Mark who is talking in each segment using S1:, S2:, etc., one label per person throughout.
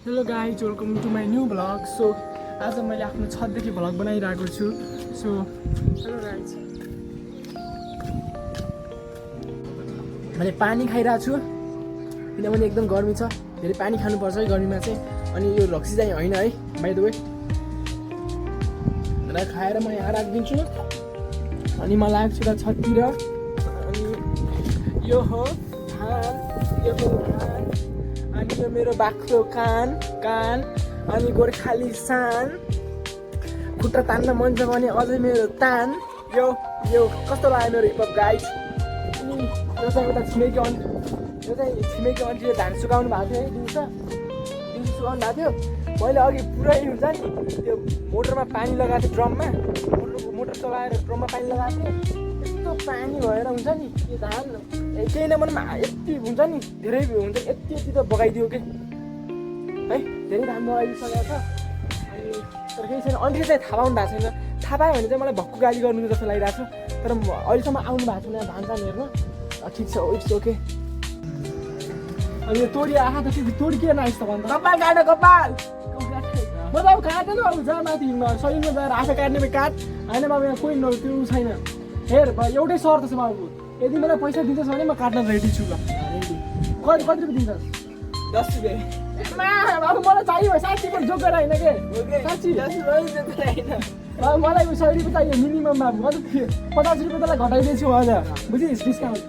S1: Hello guys, welcome to my new vlog. So आज मैले आफ्नो छतदेखि भ्लग बनाइरहेको छु। सो हेलो गाइज, मैले पानी खाइरहेको छु किनभने एकदम गर्मी छ। धेरै पानी खानुपर्छ है गर्मीमा चाहिँ। अनि यो रक्सी चाहिँ होइन है, बाइ द वे। र खाएर म यहाँ राखिदिन्छु अनि म लाग्छु र छततिर। अनि यो हो धान, यो हो धान, अनि यो मेरो बाख्रो कान अनि गोर्खाली सान। खुट्टा तान्न मन छ भने अझै मेरो तान। यो कस्तो लाग्यो मेरो हिपहप गाइज। अनि यो चाहिँ एउटा छिमेकी आन्टीले धान सुकाउनु भएको थियो है। दिउँसो सुकाउनु भएको थियो। मैले अघि पुरै हुन्छ नि त्यो मोटरमा पानी लगाएको थिएँ, ड्रममा मोटर चलाएर ड्रममा पानी लगाएको थिएँ। यस्तो पानी भएर हुन्छ नि यो धान केही नभनमा यति हुन्छ नि, धेरै हुन्छ, यति त बगाइदियो कि है, धेरै धान बगाइदिइसकेको छ। अनि तर केही छैन। आन्टीले चाहिँ थाहा पाउनु भएको छैन। थाहा पायो भने चाहिँ मलाई भक्कु गाली गर्नु जस्तो लागिरहेको छ। तर अहिलेसम्म आउनु भएको छैन धान चान हेर्न। ठिक छ, इट्स ओके। अनि यो तोडी आँखा त त्यो तोडी के नाइस त भन्दा कपाल काट, कपाल म त अब काटेन। अब जहाँ माथि सैलुनमा गएर आफै काट्ने काट होइन बाबु, यहाँ कोही त्यो छैन। हेर एउटै सर्त छ बाबु, यदि मलाई पैसा दिन्छस् भने म काट्न रेडी छु। ल कति रुपियाँ दिन्छस्? 10 रुपियाँ। बाबु मलाई चाहियो, 60 पनि जोक गरेर होइन के, 60 मलाई 100 रुपियाँ चाहियो मिनिमम बाबु। अझ 50 रुपियाँ तँलाई घटाइदिन्छु अझ, बुझिस्? डिस्काउन्ट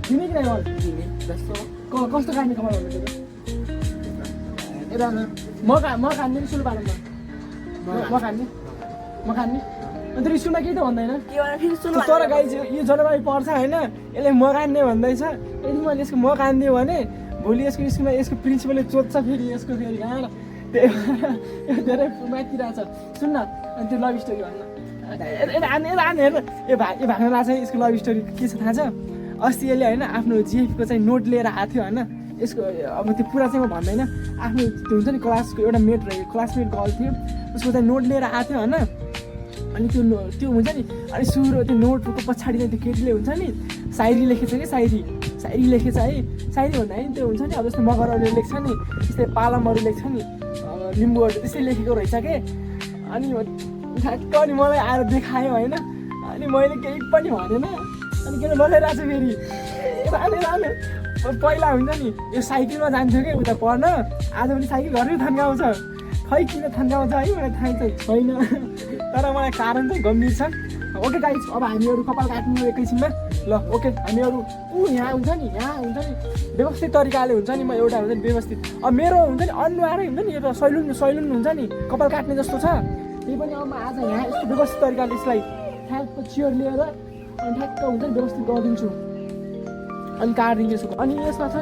S1: दिने कि नै? कस्तो काट्ने कमाल भन्नु? यता म खान्ने सुरु पार्नु म खान्ने अन्त स्कुलमा केही त भन्दैन। तर गाई यो जनवरी पर्छ होइन, यसले म कान्ने भन्दैछ। यदि मैले यसको म कानिदिएँ भने भोलि यसको स्कुलमा यसको प्रिन्सिपलले चोद्छ फेरि यसको फेरि कहाँ। त्यही धेरै माथिरहेछ। सुन्न अनि त्यो लभ स्टोरी भन्न हेर्न यो भाग्न लाग्छ यसको लभ स्टोरी के छ थाहा छ? अस्ति यसले होइन आफ्नो जिएफको चाहिँ नोट लिएर आएको थियो होइन। यसको अब त्यो पुरा चाहिँ म भन्दैन। आफ्नो त्यो हुन्छ नि क्लासको एउटा मेट रहेको, क्लासमेट गर्ल थियो, उसको चाहिँ नोट लिएर आएको थियो होइन। अनि त्यो हुन्छ नि, अनि सुरु त्यो नोटको पछाडि चाहिँ त्यो केटीले हुन्छ नि सायरी लेखेछ कि सायरी लेखेछ है। सायरी भन्दा नि त्यो हुन्छ नि अब जस्तो मगरहरूले लेख्छ नि, त्यस्तै पालमहरू लेख्छ नि, लिम्बूहरू त्यस्तै लेखेको रहेछ के। अनि ठ्याक्क अनि मलाई आएर देखायो होइन। अनि मैले केही पनि भनेन। अनि किन लगाइरहेको छु फेरि रानो पहिला हुन्छ नि यो साइकलमा जान्थ्यो कि उता पढ्न, आज पनि साइकल घरमै थन्काउँछ। खै किन थन्काउँछ है मलाई थाहा चाहिँ छैन। तर मलाई कारण चाहिँ गम्भीर छ। ओके गाइज, अब हामीहरू कपाल काट्नु एकैछिनमा। ल ओके, हामीहरू यहाँ हुन्छ नि व्यवस्थित तरिकाले हुन्छ नि। म एउटा हुन्छ नि व्यवस्थित, अब मेरो हुन्छ नि अनुहारै हुन्छ नि, एउटा सैलुन हुन्छ नि कपाल काट्ने जस्तो छ। त्यही पनि अब म आज यहाँ यस्तो व्यवस्थित तरिकाले यसलाई ठ्याक्क चियर लिएर अनि ठ्याक्क हुन्छ नि व्यवस्थित गरिदिन्छु अनि काटिदिन्छु। अनि यसमा छ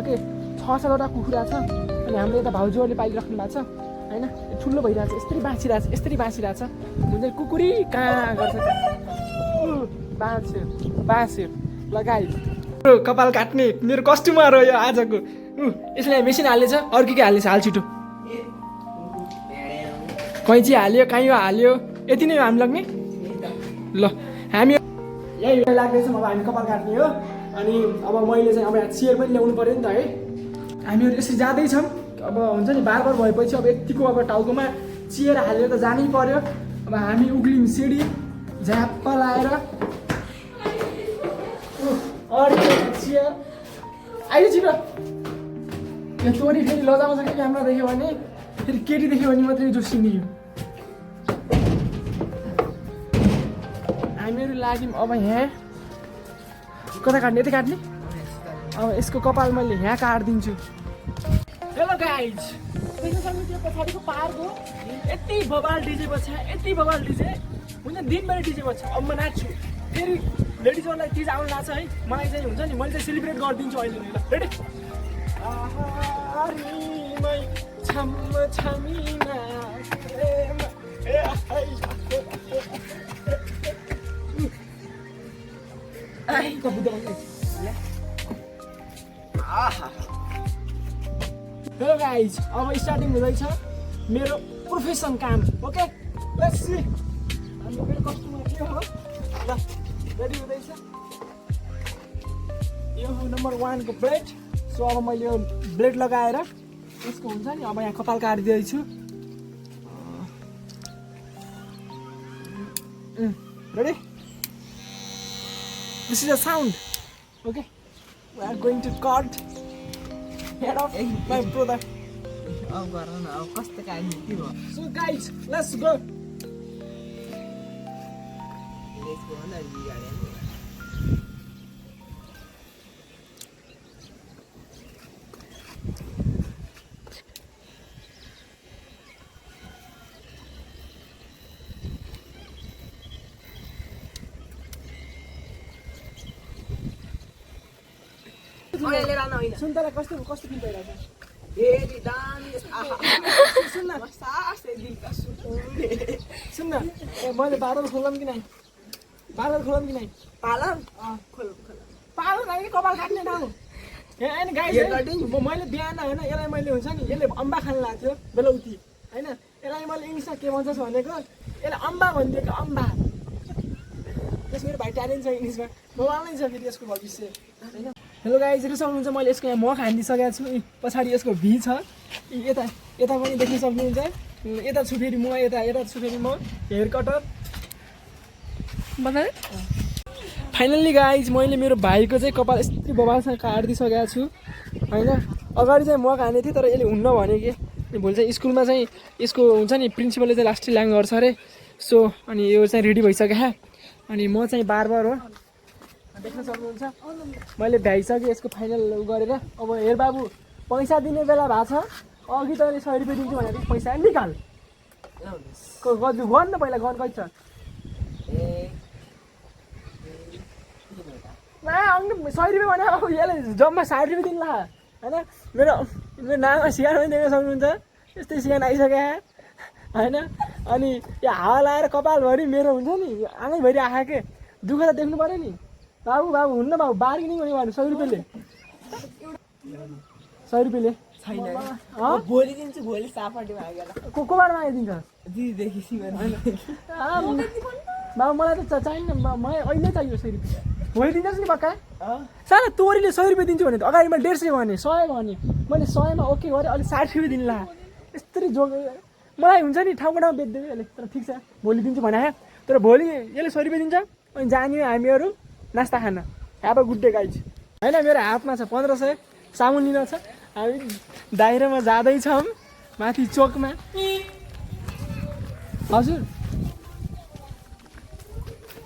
S1: के 6-7वटा कुखुरा छ। अनि हाम्रो यता भाउजूहरूले पालिराख्नु भएको छ होइन। ठुलो भइरहेछ, यस्तरी बाँचिरहेछ हुन्छ। कुकुरी कहाँ गर्छ बाँच्यो लगाइ। कपाल काट्ने मेरो कस्टमर हो यो आजको। यसले मेसिन हालेछ, अर्को के हाल्ने छ? हाल छिटो। कैँची हाल्यो, काइयो हाल्यो, यति नै हो हामी लाग्ने। ल हामी यही लाग्दैछौँ अब हामी कपाल काट्ने हो। अनि अब मैले चाहिँ अब यहाँ चियर पनि ल्याउनु पऱ्यो नि त है। हामीहरू यसरी जाँदैछौँ। अब हुन्छ नि बार भएपछि अब यतिको अब टाउकोमा चियर हालेर त जानै पर्यो। अब हामी उक्लिम सिडी झ्याप्प लाएर चियर आइज छिटो। यो तोरी फेरि लजाउँछ कि क्यामेरा देख्यो भने, फेरि केटी देख्यो भने मात्रै जोसिने यो। हामीहरू लाग्यौँ अब यहाँ कता काट्ने? यतै काट्ने। अब यसको कपाल मैले यहाँ काटिदिन्छु। हेलो गाइज, देख्न सक्नु त्यो पछाडिको पाहाडको यति बबाल डिजे बज्छ, यति बबाल डिजे हुन्छ। दिनभरि डिजे बज्छ। अब म नाच्छु फेरि। लेडिजहरूलाई चिज आउनु लाग्छ है। मलाई चाहिँ हुन्छ नि, मैले चाहिँ सेलिब्रेट गरिदिन्छु अहिले नै। ल रेडी? हेलो गाइज, अब स्टार्टिङ हुँदैछ मेरो प्रोफेसन काम। ओके लेट्स सी हाम्रो मेरो कस्टमर के हो। ल रेडी हुँदैछ। यो हो नम्बर 1 को ब्लेड। सो अब मैले यो ब्लेड लगाएर यसको हुन्छ नि अब यहाँ कपाल काटिदिएछु ready this is a sound okay we are going to cut head of my brother so guys let's go सुन्तला कस्तो कस्तो फिल भइरहेछ
S2: फेरि दामी
S1: सुन्न
S2: सासै दिलका
S1: सुन्न मैले बारल खोलम कि नै बारल खोलम कि नै
S2: पालन खोल
S1: पारल होइन कपाल काट्ने ठाउँ होइन गाइस मैले बिहान होइन यसलाई मैले हुन्छ नि यसले अम्बा खान लाग्थ्यो थियो बेलौती होइन यसलाई मैले इङ्ग्लिसमा के भन्छस् भनेको यसले अम्बा भनिदिएको अम्बा त्यस मेरो भाइ ट्यालेन्ट छ इङ्ग्लिसमा बोल्नै छ फेरि यसको भविष्य होइन हेलो गाइस हेर्नु सक्नुहुन्छ मैले यसको यहाँ मख हानिदिइसकेको छु पछाडि यसको भी छ यता यता पनि देख्न सक्नुहुन्छ यता छु फेरि म यता छु फेरि म हेयर कटर बताएँ फाइनल्ली गाइज मैले मेरो भाइको चाहिँ कपाल यस्तै बबालसँग काटिदिइसकेको छु होइन अगाडि चाहिँ मख हाने थिएँ तर यसले हुन्न भने कि भोलि चाहिँ स्कुलमा चाहिँ यसको हुन्छ नि प्रिन्सिपलले चाहिँ लास्ट ल्याङ गर्छ अरे सो अनि यो चाहिँ रेडी भइसक्यो अनि म चाहिँ बार हो देख्न सक्नुहुन्छ मैले भ्याइसकेँ यसको फाइनल गरेर अब हेर बाबु पैसा दिने बेला भएको छ अघि तैँले 100 रुपियाँ दिन्छु भनेर पैसा निकाल गन न पहिला गन कति छ ए 100 रुपियाँ भने अब यसले जम्मा 60 रुपियाँ दिनु ला होइन मेरो नाममा सिगार पनि देख्न सक्नुहुन्छ यस्तै सिगान आइसक्यो होइन अनि यो हावा लाएर कपालभरि मेरो हुन्छ नि आँगैभरि आएको के दुःख त देख्नु पऱ्यो नि बाबु हुन्न बाबु बार्गेनिङ गर्ने भन्नु 100 रुपियाँले 100 रुपियाँले
S2: छैन भोलि दिन्छु भोलि सापाटी मागेर
S1: कोबाट मागिदिन्छ
S2: दिदीदेखि
S1: बाबु मलाई त चाहिन्न मलाई अहिले चाहियो 100 रुपियाँ भोलि दिनुहोस् नि पक्का सानो तोरीले 100 रुपियाँ दिन्छु भने त अगाडि मैले 150 भने 100 भने मैले 100 मा ओके गरेँ अहिले 60 रुपियाँ दिनु ला यस्तरी जोग मलाई हुन्छ नि ठाउँको ठाउँ बेच्दै यसले तर ठिक छ भोलि दिन्छु भने तर भोलि यसले 100 रुपियाँ दिन्छ अनि जाने हामीहरू नास्ता खान have a good day guys होइन मेरो हातमा छ 1500 साबुन लिन छ हामी दाहिरामा जाँदैछौँ माथि चोकमा हजुर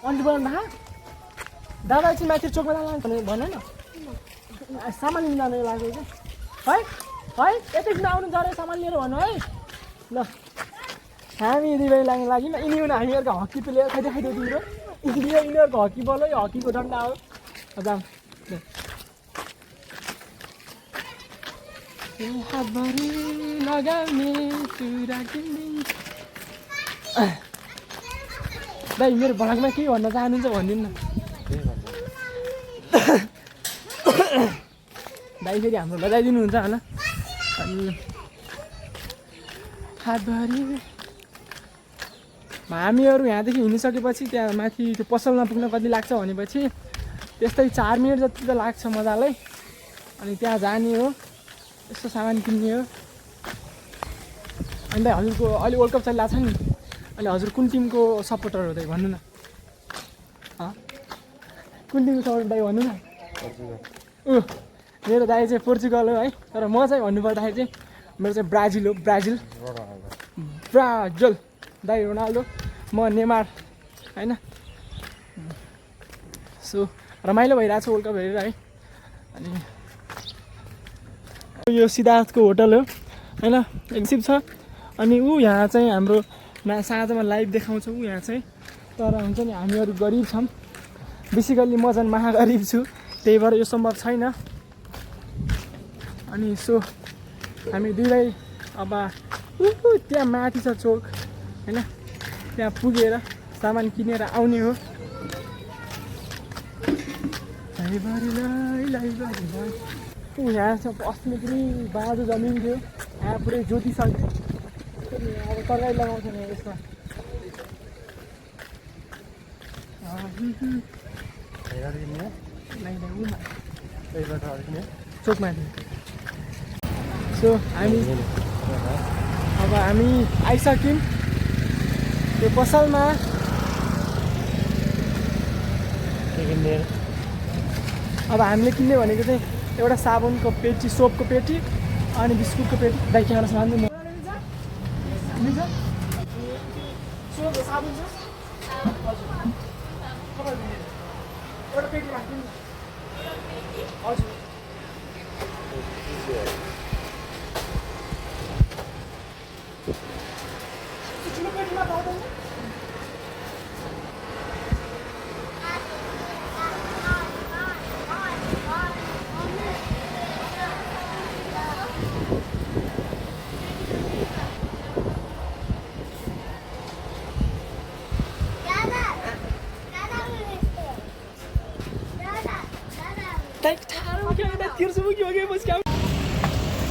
S1: अन्त बोल्नु दादा चाहिँ माथि चोकमा जानु भने भन न सामान लिन जानु लागेको है है एकैछिन आउनु जरा सामान लिएर भन्नु है ल हामी दुई लाग्ने लागि यिनीहरू हामीहरूको हकी प्लेयर खै देखाइदियो तिम्रो यिनीहरूको हकी बल है हकीको डन्डा हो जाम हातभरि लगाउने चुरा दाइ मेरो भ्लगमा के भन्न चाहनुहुन्छ भनिदिनु न दाइ फेरि हाम्रो बजाइदिनुहुन्छ होला अनि हातभरि हामीहरू यहाँदेखि हिँडिसकेपछि त्यहाँ माथि त्यो पसलमा पुग्न कति लाग्छ भनेपछि त्यस्तै 4 मिनट जति त लाग्छ मजाले अनि त्यहाँ जाने हो यस्तो सामान किन्ने हो अनि दाइ हजुरको अहिले वर्ल्ड कप चलिरहेको छ नि अहिले हजुर कुन टिमको सपोर्टर हो दाइ भन्नु न कुन टिमको सपोर्टर दाइ भन्नु न मेरो दाइ चाहिँ पोर्चुगल हो है तर म चाहिँ भन्नुपर्दाखेरि चाहिँ मेरो चाहिँ ब्राजिल हो ब्राजिल दाइ रोनाल्डो म नेमार होइन सो रमाइलो भइरहेको छ वर्ल्ड कप हेरेर है अनि यो सिद्धार्थको होटल हो होइन एक्सिप छ अनि यहाँ चाहिँ हाम्रो साँझमा लाइभ देखाउँछ यहाँ चाहिँ तर हुन्छ नि हामीहरू गरिब छौँ बेसिकल्ली म झन् महागरिब छु त्यही भएर यो सम्भव छैन अनि सो हामी दुईलाई अब त्यहाँ माथि छ चोक होइन त्यहाँ पुगेर सामान किनेर आउने हो यहाँ छ अस्ति पनि बाँझो जमिन थियो यहाँ पुरै जोतिसक्यो अब तरकारी लगाउँछ नि यसमा चोकमा सो हामी अब हामी आइसक्यौँ त्यो पसलमा। अब हामीले किन्ने भनेको चाहिँ एउटा साबुनको पेटी, सोपको पेटी अनि बिस्कुटको पेटी। दाइ क्यामेरा सामान दिनु साबुन छ एउटा पेटी राख्नु हजुर। ठुलो पेटीमा पाउँदैन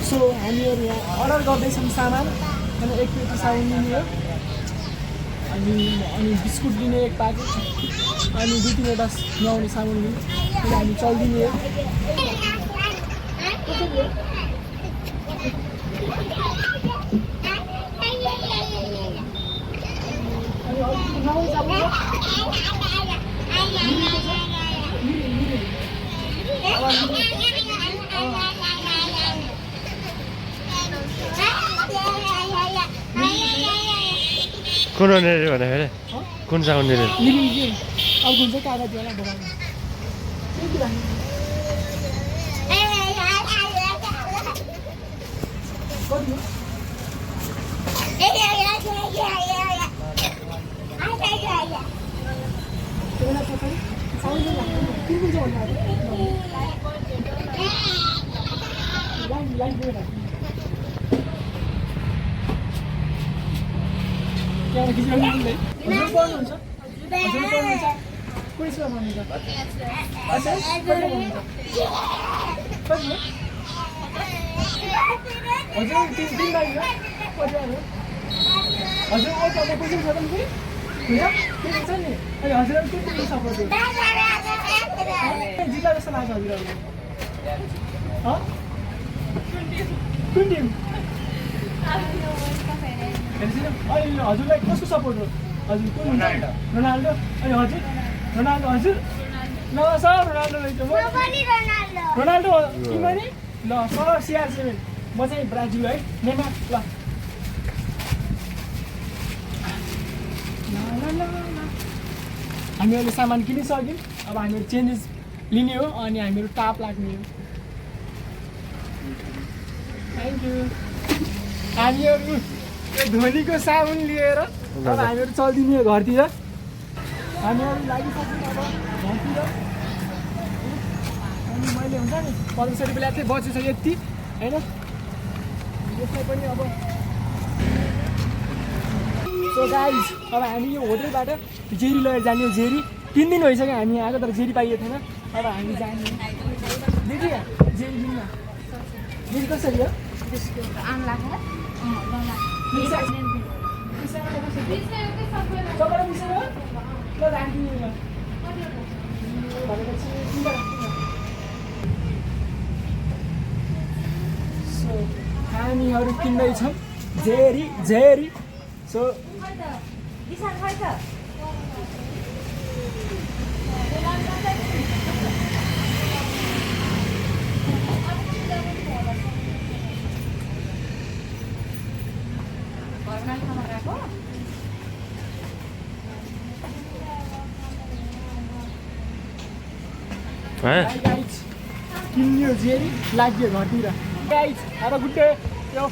S1: सो हामीहरू यहाँ अर्डर गर्दैछौँ सामान। अनि एक पेटी साबुन लिने हो अनि बिस्कुट लिने एक प्याकेट अनि 2-3वटा नुहाउने साबुन लिने। अनि हामी चल्दिने हो।
S3: कुन भनेर भन्दाखेरि कुन साउन्ड दिने
S1: अब कुन चाहिँ कागज होला दोकानमा हजुरलाई कसको सपोर्ट हो? हजुर कुन रोनाल्डो? अनि हजुर रोनाल्डो हजुर ल सर रोनाल्डो रोनाल्डो तिमी ल सर CR7 म चाहिँ ब्राजिल है नेमार ल हामीहरूले सामान किनिसक्यौँ। अब हामीहरू चेन्जेस लिने हो अनि हामीहरू टाप लाग्ने हो। Thank you. हामीहरू धोनीको साबुन लिएर अब हामीहरू चल्दिने घरतिर। हामीहरू लागिसक्यौँ अब घरतिर। अनि मैले हुन्छ नि 50 रुपियाँ ल्याएको थिएँ बचेछ यति होइन। यसलाई पनि अब सो गाइज अब हामी यो होटलबाट जेरी लगेर जाने हो। जेरी 3 दिन भइसक्यो हामी आएको तर जेरी पाइएको थिएन। अब हामी जाने दिदी जेरी लिन। जेरी कसरी हो? सो हामीहरू किन्दैछौँ जेरी जेरी। सो गाइज किन्यो जेरी लाग्यो घरतिर। गाइज अब गुड डे। यो